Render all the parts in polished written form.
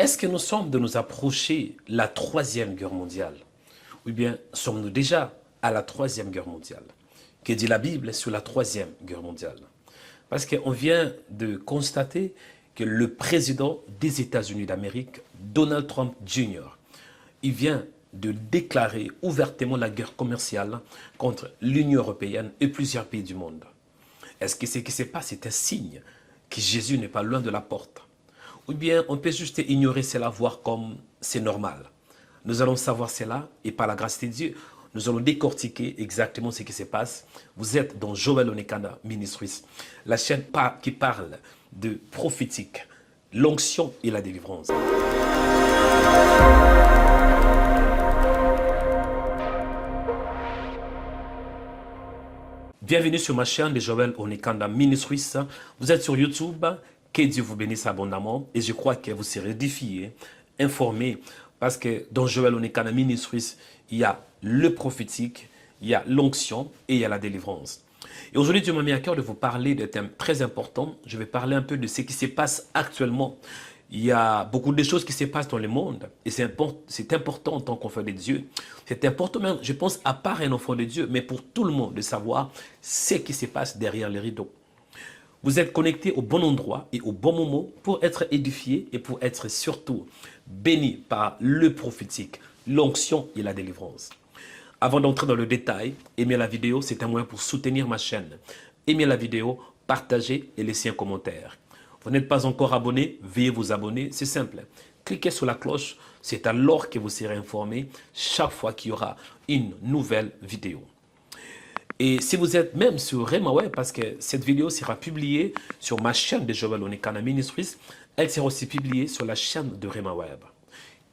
Est-ce que nous sommes de nous approcher la troisième guerre mondiale? Ou bien sommes-nous déjà à la troisième guerre mondiale? Que dit la Bible sur la troisième guerre mondiale? Parce qu'on vient de constater que le président des États-Unis d'Amérique, Donald Trump Jr., il vient de déclarer ouvertement la guerre commerciale contre l'Union européenne et plusieurs pays du monde. Est-ce que ce qui se passe est un signe que Jésus n'est pas loin de la porte? Ou bien on peut juste ignorer cela, voir comme c'est normal? Nous allons savoir cela et par la grâce de Dieu, nous allons décortiquer exactement ce qui se passe. Vous êtes dans Joël Onekanda Ministries, la chaîne qui parle de prophétique, l'onction et la délivrance. Bienvenue sur ma chaîne de Joël Onekanda Ministries. Vous êtes sur YouTube. Que Dieu vous bénisse abondamment. Et je crois que vous serez édifiés, informés. Parce que dans Joël Onekanda Ministries, il y a le prophétique, il y a l'onction et il y a la délivrance. Et aujourd'hui, Dieu m'a mis à cœur de vous parler de thèmes très importants. Je vais parler un peu de ce qui se passe actuellement. Il y a beaucoup de choses qui se passent dans le monde. Et c'est important en tant qu'enfant de Dieu. C'est important même, je pense, à part un enfant de Dieu, mais pour tout le monde de savoir ce qui se passe derrière les rideaux. Vous êtes connectés au bon endroit et au bon moment pour être édifiés et pour être surtout bénis par le prophétique, l'onction et la délivrance. Avant d'entrer dans le détail, aimez la vidéo, c'est un moyen pour soutenir ma chaîne. Aimez la vidéo, partagez et laissez un commentaire. Vous n'êtes pas encore abonné, veuillez vous abonner, c'est simple. Cliquez sur la cloche, c'est alors que vous serez informé chaque fois qu'il y aura une nouvelle vidéo. Et si vous êtes même sur RhemaWeb, parce que cette vidéo sera publiée sur ma chaîne de Joël Onekanda Ministries, elle sera aussi publiée sur la chaîne de RhemaWeb.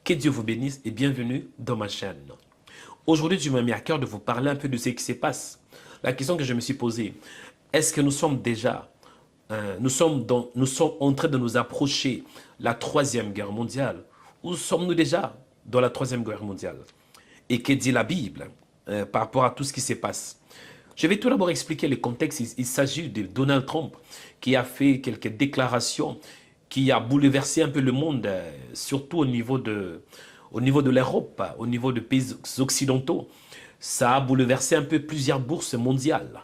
Que Dieu vous bénisse et bienvenue dans ma chaîne. Aujourd'hui, Dieu m'a mis à cœur de vous parler un peu de ce qui se passe. La question que je me suis posée, est-ce que nous sommes déjà, nous sommes en train de nous approcher la troisième guerre mondiale? Ou sommes-nous déjà dans la troisième guerre mondiale? Et que dit la Bible par rapport à tout ce qui se passe? Je vais tout d'abord expliquer le contexte. Il s'agit de Donald Trump qui a fait quelques déclarations qui a bouleversé un peu le monde, surtout au niveau de l'Europe, au niveau des pays occidentaux. Ça a bouleversé un peu plusieurs bourses mondiales.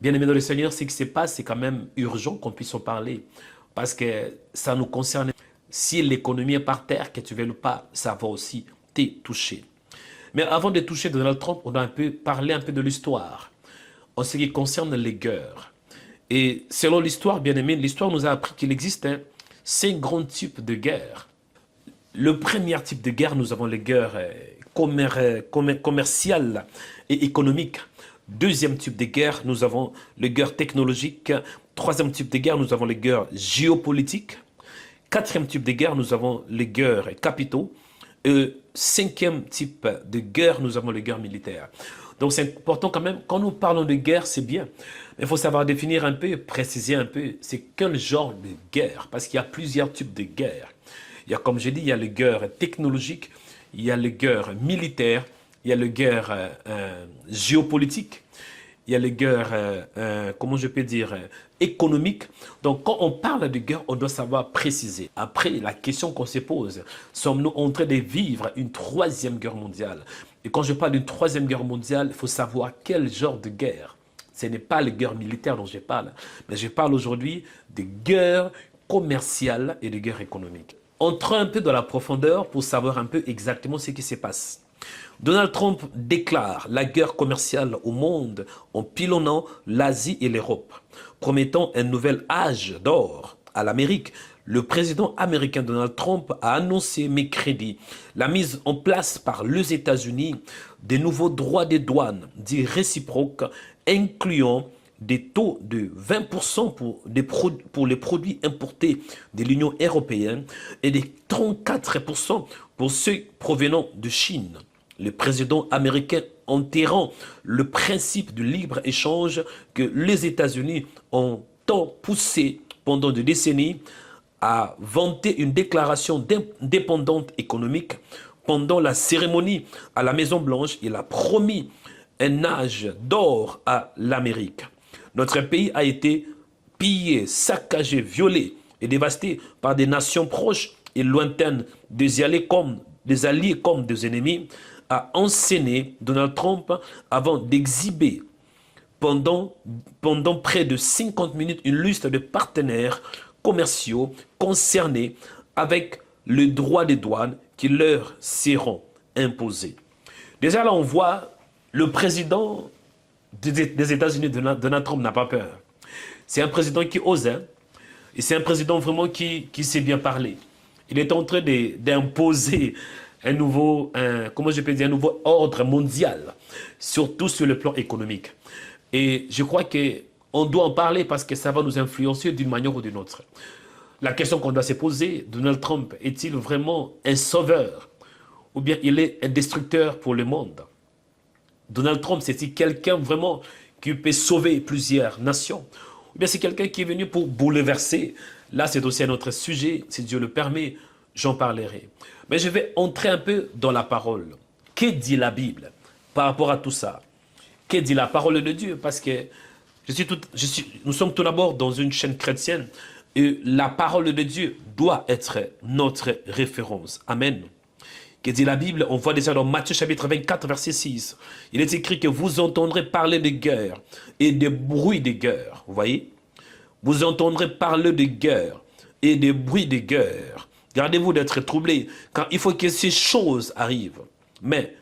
Bien aimé dans le Seigneur, ce qui se passe, c'est quand même urgent qu'on puisse en parler parce que ça nous concerne. Si l'économie est par terre, que tu veux ou pas, ça va aussi te toucher. Mais avant de toucher Donald Trump, on doit parler un peu de l'histoire en ce qui concerne les guerres. Et selon l'histoire, bien aimé, l'histoire nous a appris qu'il existe 5 grands types de guerres. Le premier type de guerre, nous avons les guerres commerciales et économiques. Deuxième type de guerre, nous avons les guerres technologiques. Troisième type de guerre, nous avons les guerres géopolitiques. Quatrième type de guerre, nous avons les guerres capitaux. Et cinquième type de guerre, nous avons les guerres militaires. Donc c'est important quand même, quand nous parlons de guerre, c'est bien. Mais il faut savoir définir un peu, préciser un peu, c'est quel genre de guerre. Parce qu'il y a plusieurs types de guerres. Il y a, comme je dis, il y a les guerres technologiques, il y a les guerres militaires, il y a les guerres géopolitiques, il y a les guerres, comment je peux dire, économiques. Donc quand on parle de guerre, on doit savoir préciser. Après, la question qu'on se pose, sommes-nous en train de vivre une troisième guerre mondiale? Et quand je parle d'une troisième guerre mondiale, il faut savoir quel genre de guerre. Ce n'est pas les guerres militaires dont je parle, mais je parle aujourd'hui de guerres commerciales et de guerres économiques. Entrons un peu dans la profondeur pour savoir un peu exactement ce qui se passe. Donald Trump déclare la guerre commerciale au monde en pilonnant l'Asie et l'Europe, promettant un nouvel âge d'or à l'Amérique. Le président américain Donald Trump a annoncé mercredi la mise en place par les États-Unis de nouveaux droits de douane dits réciproques, incluant des taux de 20% pour les produits importés de l'Union européenne et de 34% pour ceux provenant de Chine. Le président américain enterrant le principe du libre-échange que les États-Unis ont tant poussé pendant des décennies a vanté une déclaration d'indépendance économique. Pendant la cérémonie à la Maison-Blanche, il a promis un âge d'or à l'Amérique. Notre pays a été pillé, saccagé, violé et dévasté par des nations proches et lointaines des alliés comme des ennemis, a enseigné Donald Trump avant d'exhiber pendant près de 50 minutes une liste de partenaires commerciaux concernés avec le droit des douanes qui leur seront imposés. Déjà là, on voit le président des États-Unis, Donald Trump, n'a pas peur. C'est un président qui ose, hein, et c'est un président vraiment qui sait bien parler. Il est en train d'imposer un nouveau ordre mondial, surtout sur le plan économique. Et je crois qu'on doit en parler parce que ça va nous influencer d'une manière ou d'une autre. La question qu'on doit se poser, Donald Trump est-il vraiment un sauveur ou bien il est un destructeur pour le monde? Donald Trump, c'est-il quelqu'un vraiment qui peut sauver plusieurs nations? Ou bien c'est quelqu'un qui est venu pour bouleverser? Là, c'est aussi un autre sujet. Si Dieu le permet, j'en parlerai. Mais je vais entrer un peu dans la parole. Que dit la Bible par rapport à tout ça? Que dit la parole de Dieu? Parce que nous sommes tout d'abord dans une chaîne chrétienne et la parole de Dieu doit être notre référence. Amen. Que dit la Bible? On voit déjà dans Matthieu chapitre 24, verset 6. Il est écrit que vous entendrez parler de guerre et de bruit de guerre. Vous voyez? Vous entendrez parler de guerre et de bruit de guerre. Gardez-vous d'être troublés, car il faut que ces choses arrivent. Mais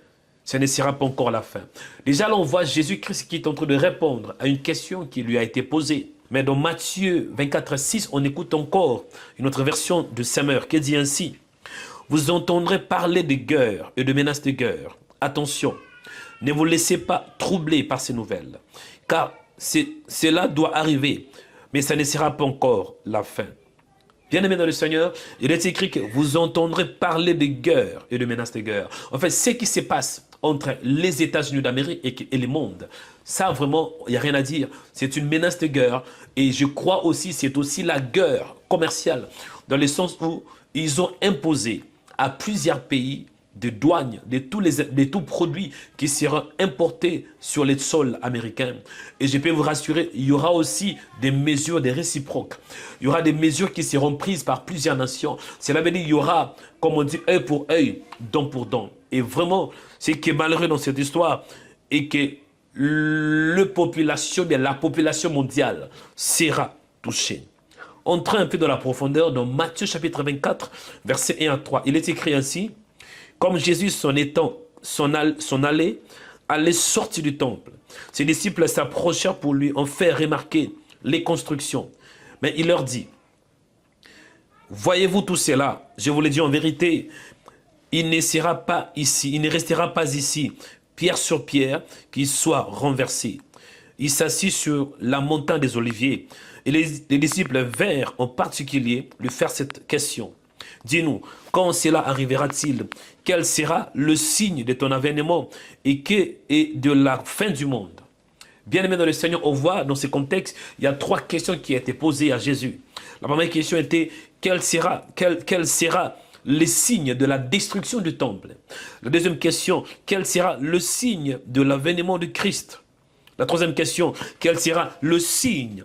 ce ne sera pas encore la fin. Déjà là, on voit Jésus-Christ qui est en train de répondre à une question qui lui a été posée. Mais dans Matthieu 24, 6, on écoute encore une autre version de Semeur qui dit ainsi: vous entendrez parler de guerre et de menaces de guerre. Attention, ne vous laissez pas troubler par ces nouvelles, car cela doit arriver, mais ça ne sera pas encore la fin. Bien-aimés dans le Seigneur, il est écrit que vous entendrez parler de guerre et de menaces de guerre. En fait, ce qui se passe entre les États-Unis d'Amérique et le monde, ça vraiment, il n'y a rien à dire. C'est une menace de guerre et je crois aussi, c'est aussi la guerre commerciale, dans le sens où ils ont imposé à plusieurs pays de douane de tous produits qui seront importés sur les sols américains. Et je peux vous rassurer, il y aura aussi des mesures de réciproques. Il y aura des mesures qui seront prises par plusieurs nations. Cela veut dire qu'il y aura, comme on dit, œil pour œil, dent pour dent. Et vraiment, ce qui est malheureux dans cette histoire est que la population mondiale sera touchée. Entrons un peu dans la profondeur dans Matthieu chapitre 24, versets 1 à 3. Il est écrit ainsi: comme Jésus s'en allait sortir du temple, ses disciples s'approchèrent pour lui en faire remarquer les constructions. Mais il leur dit: voyez-vous tout cela? Je vous le dis en vérité, il ne restera pas ici, pierre sur pierre, qui soit renversé. Il s'assit sur la montagne des Oliviers. Et les disciples vinrent en particulier lui faire cette question: dis-nous, quand cela arrivera-t-il? Quel sera le signe de ton avènement et de la fin du monde? Bien-aimé dans le Seigneur, on voit dans ce contexte, il y a 3 questions qui ont été posées à Jésus. La première question était: quel sera le signe de la destruction du temple? La deuxième question: quel sera le signe de l'avènement de Christ? La troisième question: quel sera le signe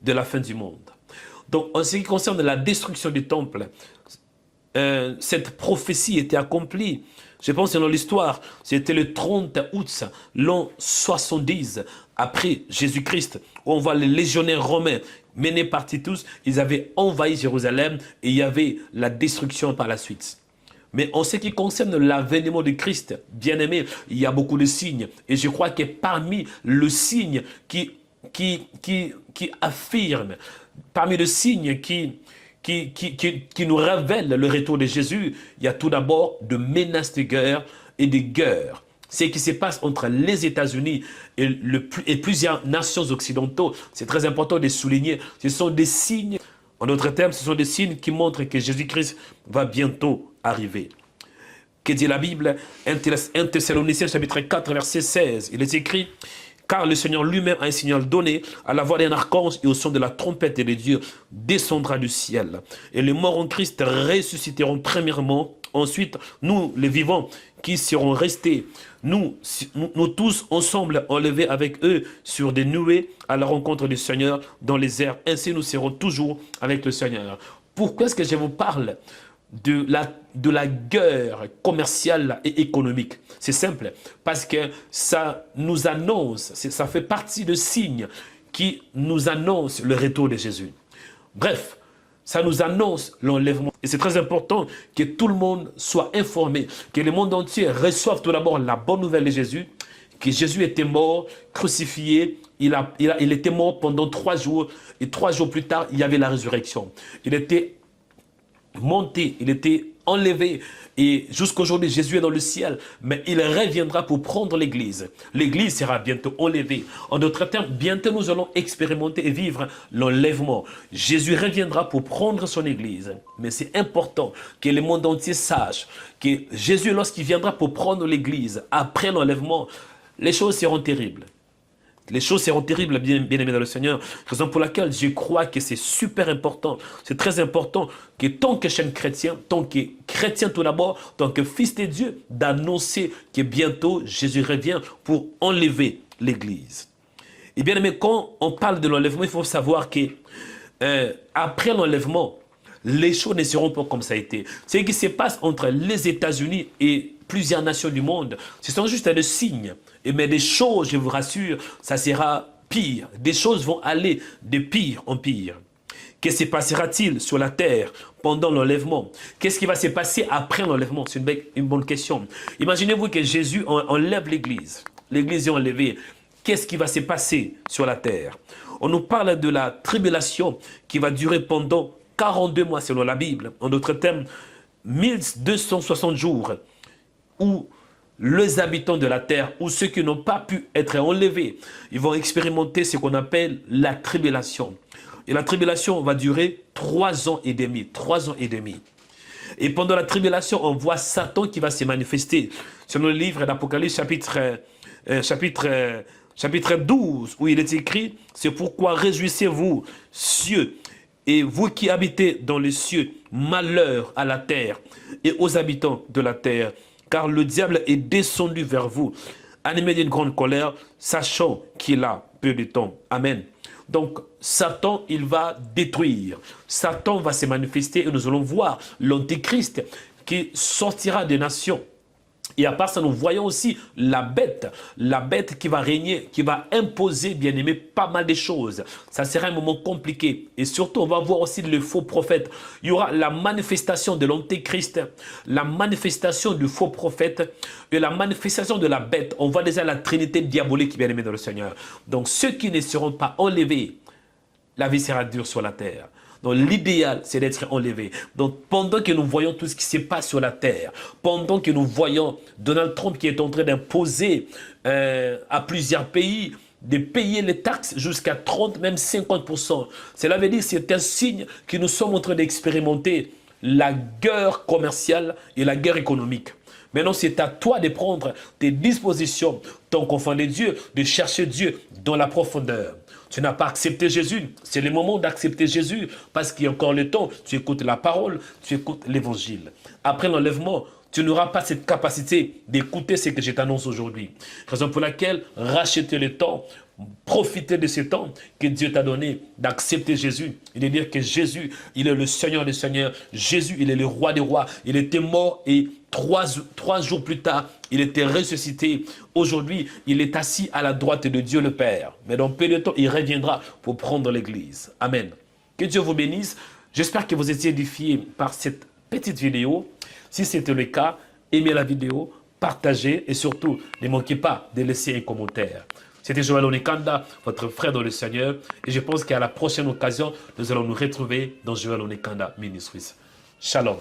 de la fin du monde? Donc, en ce qui concerne la destruction du temple, cette prophétie était accomplie. Je pense que dans l'histoire, c'était le 30 août, l'an 70, après Jésus-Christ, où on voit les légionnaires romains menés par Titus, ils avaient envahi Jérusalem et il y avait la destruction par la suite. Mais en ce qui concerne l'avènement de Christ, bien aimé, il y a beaucoup de signes. Et je crois que parmi le signe qui affirme, parmi les signes qui nous révèlent le retour de Jésus, il y a tout d'abord de menaces de guerre et de guerres. Ce qui se passe entre les États-Unis et plusieurs nations occidentaux, c'est très important de souligner, ce sont des signes, en d'autres termes, ce sont des signes qui montrent que Jésus-Christ va bientôt arriver. Que dit la Bible? 1 Thessaloniciens chapitre 4 verset 16, il est écrit: car le Seigneur lui-même a un signal donné, à la voix d'un archange et au son de la trompette de Dieu descendra du ciel. Et les morts en Christ ressusciteront premièrement. Ensuite, nous, les vivants, qui seront restés, nous tous ensemble enlevés avec eux sur des nuées à la rencontre du Seigneur dans les airs. Ainsi, nous serons toujours avec le Seigneur. Pourquoi est-ce que je vous parle de la guerre commerciale et économique? C'est simple, parce que ça nous annonce, ça fait partie de signes qui nous annoncent le retour de Jésus. Bref, ça nous annonce l'enlèvement. Et c'est très important que tout le monde soit informé, que le monde entier reçoive tout d'abord la bonne nouvelle de Jésus, que Jésus était mort, crucifié, il était mort pendant 3 jours, et 3 jours plus tard, il y avait la résurrection. Il était monté, il était enlevé, et jusqu'aujourd'hui, Jésus est dans le ciel, mais il reviendra pour prendre l'Église. L'Église sera bientôt enlevée. En d'autres termes, bientôt nous allons expérimenter et vivre l'enlèvement. Jésus reviendra pour prendre son Église. Mais c'est important que le monde entier sache que Jésus, lorsqu'il viendra pour prendre l'Église, après l'enlèvement, les choses seront terribles. Les choses seront terribles, bien-aimés dans le Seigneur. Raison pour laquelle je crois que c'est super important. C'est très important que tant que jeune chrétien, tant que chrétien tout d'abord, tant que fils de Dieu, d'annoncer que bientôt Jésus revient pour enlever l'Église. Et bien aimé, quand on parle de l'enlèvement, il faut savoir que après l'enlèvement, les choses ne seront pas comme ça a été. Ce qui se passe entre les États-Unis et plusieurs nations du monde, ce sont juste des signes. Mais des choses, je vous rassure, ça sera pire. Des choses vont aller de pire en pire. Qu'est-ce qui se passera-t-il sur la terre pendant l'enlèvement? Qu'est-ce qui va se passer après l'enlèvement? C'est une bonne question. Imaginez-vous que Jésus enlève l'Église. L'Église est enlevée. Qu'est-ce qui va se passer sur la terre? On nous parle de la tribulation qui va durer pendant 42 mois selon la Bible. En d'autres termes, 1260 jours où les habitants de la terre ou ceux qui n'ont pas pu être enlevés, ils vont expérimenter ce qu'on appelle la tribulation. Et la tribulation va durer 3 ans et demi. 3 ans et demi. Et pendant la tribulation, on voit Satan qui va se manifester. Selon le livre d'Apocalypse, chapitre 12, où il est écrit, « C'est pourquoi réjouissez-vous, cieux, et vous qui habitez dans les cieux, malheur à la terre et aux habitants de la terre, car le diable est descendu vers vous, animé d'une grande colère, sachant qu'il a peu de temps. » Amen. Donc, Satan, il va détruire. Satan va se manifester et nous allons voir l'Antéchrist qui sortira des nations. Et à part ça, nous voyons aussi la bête qui va régner, qui va imposer, bien aimé, pas mal de choses. Ça sera un moment compliqué. Et surtout, on va voir aussi le faux prophète. Il y aura la manifestation de l'Antéchrist, la manifestation du faux prophète et la manifestation de la bête. On voit déjà la trinité diabolique, bien aimé dans le Seigneur. Donc, ceux qui ne seront pas enlevés, la vie sera dure sur la terre. Donc l'idéal, c'est d'être enlevé. Donc pendant que nous voyons tout ce qui se passe sur la terre, pendant que nous voyons Donald Trump qui est en train d'imposer à plusieurs pays de payer les taxes jusqu'à 30, même 50%. Cela veut dire que c'est un signe que nous sommes en train d'expérimenter la guerre commerciale et la guerre économique. Maintenant, c'est à toi de prendre tes dispositions, tant qu'enfant de Dieu, de chercher Dieu dans la profondeur. Tu n'as pas accepté Jésus, c'est le moment d'accepter Jésus, parce qu'il y a encore le temps, tu écoutes la parole, tu écoutes l'évangile. Après l'enlèvement, tu n'auras pas cette capacité d'écouter ce que je t'annonce aujourd'hui. Raison pour laquelle, rachetez le temps, profitez de ce temps que Dieu t'a donné d'accepter Jésus et de dire que Jésus, il est le Seigneur des Seigneurs. Jésus, il est le Roi des Rois. Il était mort et 3 jours plus tard, il était ressuscité. Aujourd'hui, il est assis à la droite de Dieu le Père. Mais dans peu de temps, il reviendra pour prendre l'Église. Amen. Que Dieu vous bénisse. J'espère que vous étiez édifiés par cette petite vidéo. Si c'était le cas, aimez la vidéo, partagez et surtout, ne manquez pas de laisser un commentaire. C'était Joël Onekanda, votre frère dans le Seigneur. Et je pense qu'à la prochaine occasion, nous allons nous retrouver dans Joël Onekanda Ministries. Shalom.